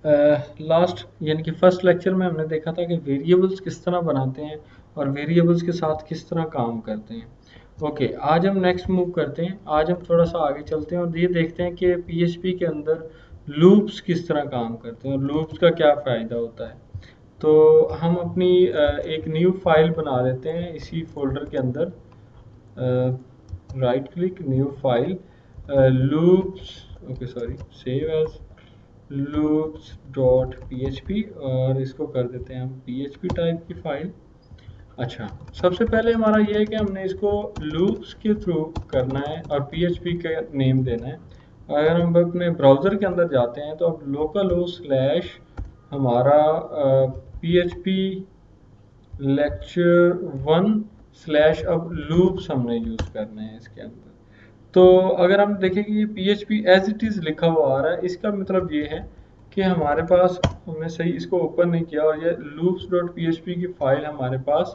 Last यानी कि first lecture में हमने देखा था कि वेरिएबल्स किस तरह बनाते हैं और वेरिएबल्स के साथ किस तरह काम करते हैं। ओके, आज हम नेक्स्ट मूव करते हैं। आज हम थोड़ा सा आगे चलते हैं और ये देखते हैं कि पीएचपी के अंदर लूप्स किस तरह काम करते हैं और लूप्स का क्या फ़ायदा होता है। तो हम अपनी एक न्यू फाइल बना लेते हैं इसी फोल्डर के अंदर। Right click, new file, loops, okay sorry, save as loops.php और इसको कर देते हैं हम php टाइप की फाइल। अच्छा, सबसे पहले हमारा ये है कि हमने इसको लूप्स के थ्रू करना है और php का नेम देना है। अगर हम अपने ब्राउज़र के अंदर जाते हैं तो अब लोकल हो स्लैश हमारा php lecture 1 स्लैश अब लूप्स हमने यूज़ करने हैं इसके अंदर। तो अगर हम देखें कि ये PHP एज इट इज़ लिखा हुआ आ रहा है, इसका मतलब ये है कि हमारे पास, हमने सही इसको ओपन नहीं किया और ये loops.php की फाइल हमारे पास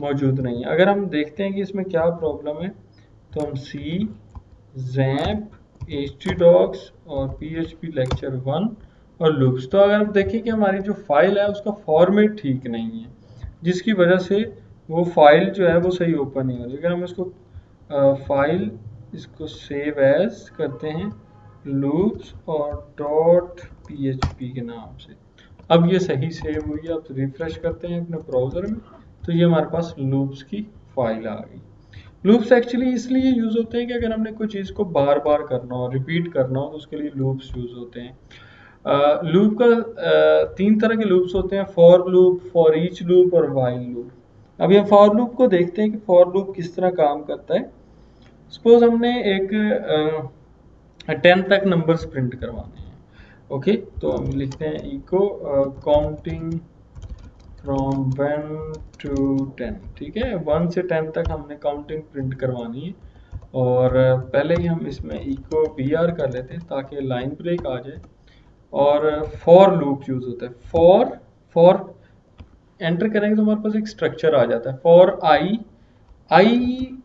मौजूद नहीं है। अगर हम देखते हैं कि इसमें क्या प्रॉब्लम है तो हम C, XAMPP, htdocs और PHP lecture 1 और loops, तो अगर हम देखें कि हमारी जो फाइल है उसका फॉर्मेट ठीक नहीं है, जिसकी वजह से वो फाइल जो है वो सही ओपन नहीं हो रही। अगर हम इसको फाइल इसको सेव एज करते हैं लूप्स और .php के नाम से, अब ये सही सेव हुई है। अब रिफ्रेश करते हैं अपने ब्राउज़र में तो ये हमारे पास लूप्स की फाइल आ गई। लूप्स एक्चुअली इसलिए यूज़ होते हैं कि अगर हमने कोई चीज़ को बार बार करना हो, रिपीट करना हो, तो उसके लिए लूप्स यूज़ होते हैं। लूप का तीन तरह के लूप्स होते हैं, for loop, for each loop और व्हाइल लूप। अब ये फॉर लूप को देखते हैं कि फॉर लूप किस तरह काम करता है। सपोज हमने एक 10 तक नंबर्स प्रिंट करवाने हैं। ओके, तो हम लिखते हैं इको काउंटिंग फ्रॉम 1 to 10। ठीक है, 1 से 10 तक हमने काउंटिंग प्रिंट करवानी है और पहले ही हम इसमें इको br कर लेते हैं ताकि लाइन ब्रेक आ जाए। और फॉर लूप यूज होता है। फॉर एंटर करेंगे तो हमारे पास एक स्ट्रक्चर आ जाता है। फॉर आई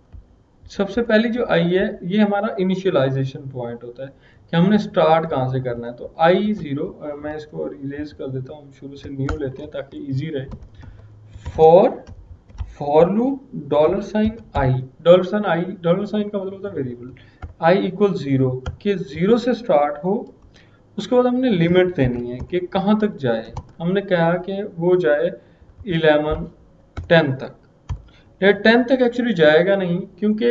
सबसे पहली जो आई है ये हमारा इनिशियलाइजेशन पॉइंट होता है कि हमने स्टार्ट कहाँ से करना है। तो आई 0, मैं इसको इरेज कर देता हूँ, शुरू से न्यू लेते हैं ताकि इजी रहे। फॉर लूप $i, $i का मतलब होता है वेरिएबल, आई इक्वल 0 कि 0 से स्टार्ट हो। उसके बाद हमने लिमिट देनी है कि कहाँ तक जाए। हमने कहा कि वो जाए 10 तक। ये 10 तक एक्चुअली जाएगा नहीं, क्योंकि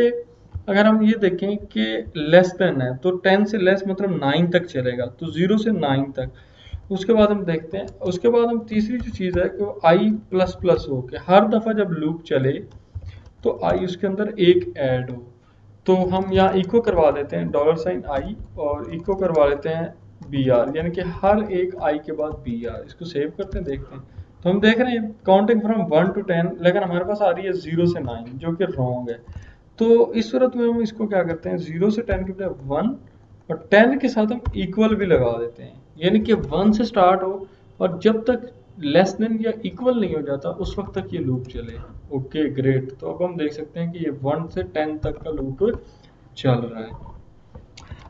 अगर हम ये देखें कि लेस देन है तो 10 से लेस मतलब 9 तक चलेगा, तो 0 से 9 तक। उसके बाद हम देखते हैं, उसके बाद हम तीसरी जो चीज़ है कि वो आई प्लस प्लस हो कि हर दफ़ा जब लूप चले तो आई उसके अंदर एक ऐड हो। तो हम यहाँ इको करवा देते हैं $i और इको करवा लेते हैं br, यानी कि हर एक आई के बाद br। इसको सेव करते हैं, देखते हैं तो हम देख रहे हैं काउंटिंग फ्रॉम 1 to 10, लेकिन हमारे पास आ रही है 0 से 9 जो कि रॉन्ग है। तो इस सूरत में हम इसको क्या करते हैं, 0 से 10 के बजाय 1 और 10 के साथ हम इक्वल भी लगा देते हैं, यानी कि 1 से स्टार्ट हो और जब तक लेस देन या इक्वल नहीं हो जाता उस वक्त तक ये लूप चले। ओके ग्रेट, तो अब हम देख सकते हैं कि ये 1 से 10 तक का लूप चल रहा है।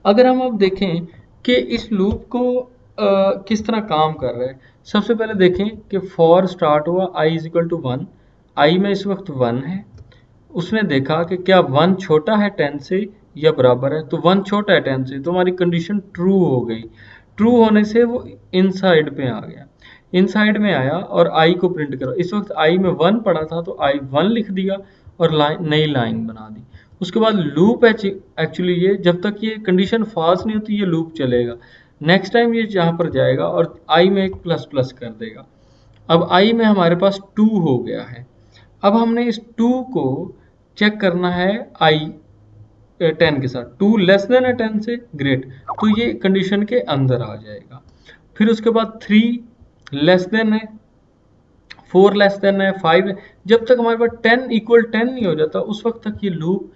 अगर हम अब देखें कि इस लूप को किस तरह काम कर रहा है, सबसे पहले देखें कि फॉर स्टार्ट हुआ i इज इक्वल टू 1, आई में इस वक्त 1 है। उसने देखा कि क्या 1 छोटा है 10 से या बराबर है, तो 1 छोटा है 10 से, तो हमारी कंडीशन ट्रू हो गई। ट्रू होने से वो इनसाइड पे आ गया, इनसाइड में आया और आई को प्रिंट करो। इस वक्त आई में 1 पड़ा था तो आई 1 लिख दिया और नई लाइन बना दी। उसके बाद लूप एक्चुअली ये जब तक ये कंडीशन फॉल्स नहीं होती ये लूप चलेगा। नेक्स्ट टाइम ये यहाँ पर जाएगा और आई में एक प्लस प्लस कर देगा। अब आई में हमारे पास 2 हो गया है। अब हमने इस 2 को चेक करना है आई 10 के साथ, 2 लेस देन है 10 से, ग्रेट, तो ये कंडीशन के अंदर आ जाएगा। फिर उसके बाद 3 लेस देन है, 4 लेस देन है, 5 है। जब तक हमारे पास 10 इक्वल 10 नहीं हो जाता उस वक्त तक ये लूप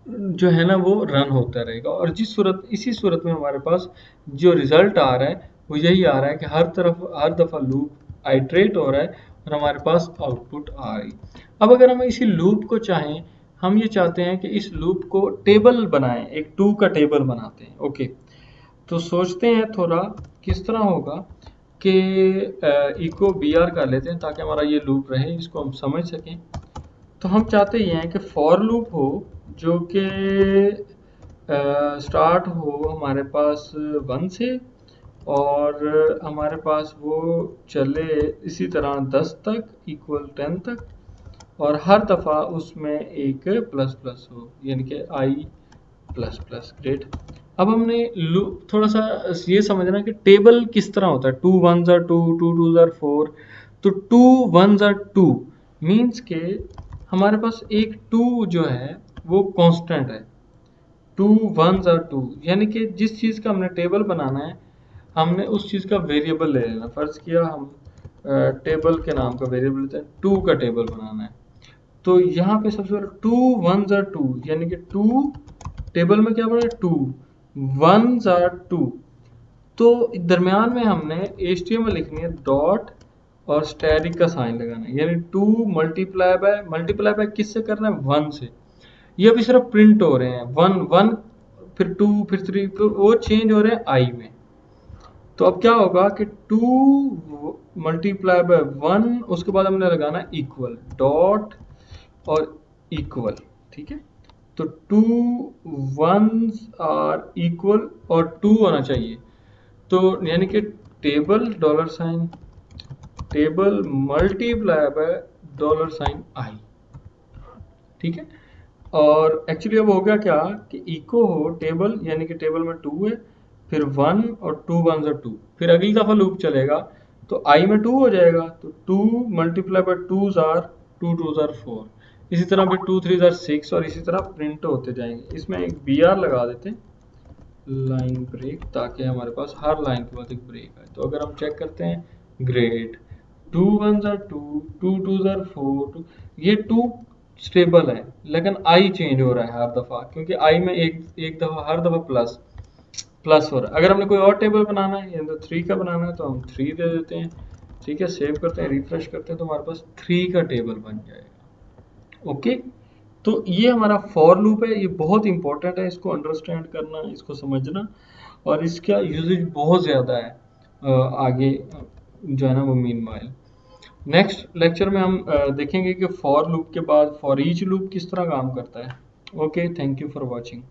जो है ना वो रन होता रहेगा। और इसी सूरत में हमारे पास जो रिजल्ट आ रहा है वो यही आ रहा है कि हर दफ़ा लूप आइट्रेट हो रहा है और हमारे पास आउटपुट आ रही। अब अगर हम इसी लूप को चाहें, हम ये चाहते हैं कि इस लूप को टेबल बनाएं, एक 2 का टेबल बनाते हैं। ओके, तो सोचते हैं थोड़ा किस तरह होगा कि इको बी आर कर लेते हैं ताकि हमारा ये लूप रहे, इसको हम समझ सकें। तो हम चाहते ये हैं कि फॉर लूप हो जो कि स्टार्ट हो हमारे पास 1 से, और हमारे पास वो चले इसी तरह 10 तक इक्वल 10 तक, और हर दफ़ा उसमें एक प्लस प्लस हो, यानी कि आई प्लस प्लस। ग्रेट। अब हमने थोड़ा सा ये समझना कि टेबल किस तरह होता है। 2 1s are 2, 2 2s are 4। तो 2 1s are 2 मीन्स के हमारे पास एक 2 जो है वो कांस्टेंट है। 2 1s are 2 यानी कि जिस चीज़ का हमने टेबल बनाना है हमने उस चीज़ का वेरिएबल ले लेना। फ़र्ज़ किया हम टेबल के नाम का वेरिएबल लेते हैं, 2 का टेबल बनाना है। तो यहाँ पे सबसे पहले 2 1s are 2 यानी कि 2 टेबल में क्या पड़ा है 2, 1s are 2। तो दरमियान में हमने HTML लिखनी है डॉट और स्टैटिक का साइन लगाना है, यानी 2 मल्टीप्लाई बाय किससे करना है 1 से। ये अभी सिर्फ प्रिंट हो रहे हैं 1 1 फिर 2 फिर 3, फिर वो चेंज हो रहे हैं आई में। तो अब क्या होगा कि 2 मल्टीप्लाई बाय 1, उसके बाद हमने लगाना इक्वल डॉट और इक्वल। ठीक है, तो 2 1s आर इक्वल और 2 होना चाहिए। तो यानी कि table dollar sign table multiply by dollar sign I. ठीक है, और एक्चुअली अब हो गया क्या कि इको हो टेबल, यानी कि टेबल में 2 है, फिर 1 और 2 1s are 2, फिर अगली दफ़ा लूप चलेगा तो आई में 2 हो जाएगा, तो 2 multiply by 2s are 2 2s are 4। इसी तरह फिर 2 3s are 6 और इसी तरह प्रिंट होते जाएंगे। इसमें एक बी आर लगा देते हैं, लाइन ब्रेक, ताकि हमारे पास हर लाइन के बाद एक ब्रेक आए। तो अगर हम चेक करते हैं grade 2 1s are 2, 2 2s are 4, ये 2 स्टेबल है लेकिन आई चेंज हो रहा है हर दफ़ा, क्योंकि आई में एक दफ़ा हर दफ़ा प्लस प्लस हो रहा है। अगर हमने कोई और टेबल बनाना है या तो 3 का बनाना है तो हम 3 दे देते हैं। ठीक है, सेव करते हैं, रिफ्रेश करते हैं तो हमारे पास 3 का टेबल बन जाएगा। ओके, तो ये हमारा फॉर लूप है, ये बहुत इंपॉर्टेंट है, इसको अंडरस्टैंड करना, इसको समझना, और इसका यूजेज बहुत ज़्यादा है आगे जो है ना वो मीनवाइल। नेक्स्ट लेक्चर में हम देखेंगे कि फॉर लूप के बाद फॉर ईच लूप किस तरह काम करता है। Okay, thank you for watching.